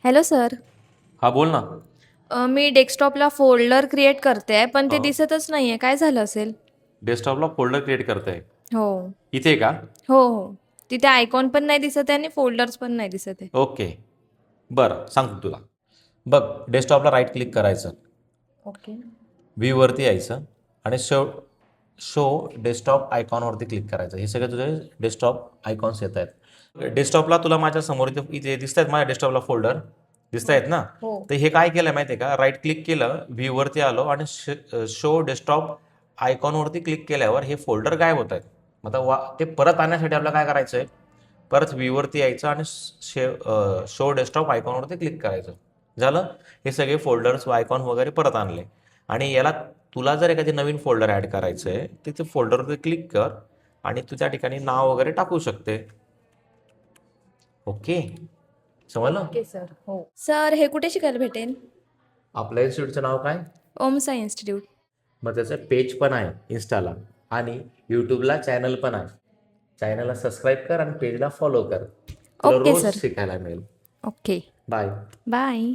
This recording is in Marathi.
Hello sir. हा बोल ना. मी डेस्कटॉपला फोल्डर क्रिएट करते आहे पण ते हो. दिसतच नाही आहे, काय झालं असेल? डेस्कटॉपला फोल्डर क्रिएट करताय हो. इथे का? हो हो. तिथे आयकॉन पण नाही दिसत आहे आणि फोल्डर्स पण नाही दिसत आहे. ओके, बरं सांगतो तुला. बघ, डेस्कटॉपला राईट क्लिक करायचं, ओके. व्ह्यूवरती यायचं आणि शो शो डेस्कटॉप आयकॉनवरती क्लिक करायचं. हे सगळे तुझे डेस्कटॉप आयकॉन्स येत आहेत. डेस्कटॉपला तुला माझ्या समोर इथे दिसत आहेत, माझ्या डेस्कटॉपला फोल्डर दिसत आहेत ना. हो. तर हे काय केलं माहिती आहे का, राईट क्लिक केलं, व्ह्यूवरती आलो आणि शो डेस्कटॉप आयकॉनवरती क्लिक केल्यावर हे फोल्डर गायब होत आहेत. मग आता ते परत आणण्यासाठी आपल्याला काय करायचं आहे, परत व्ह्यूवरती यायचं आणि शो डेस्कटॉप आयकॉनवरती क्लिक करायचं. झालं. हे सगळे फोल्डर्स आयकॉन वगैरे परत आणले. आणि याला तुला जर एखादी नवीन फोल्डर ॲड करायचं आहे, तिथे फोल्डरवरती क्लिक कर आणि तू त्या ठिकाणी नाव वगैरे टाकू शकते. ओके, समजलं? Okay sir. हो सर, हे कुठे शिकायला भेटेल? आपल्या इन्स्टिट्यूटचं नाव काय? ओम साई इन्स्टिट्यूट. मग त्याचं पेज पण आहे इन्स्टाला आणि यूट्यूबला चॅनल पण आहे. चॅनलला सबस्क्राईब कर आणि पेजला फॉलो कर. तुला ओके रोज सर. शिकायला मिळेल. ओके. बाय. बाय.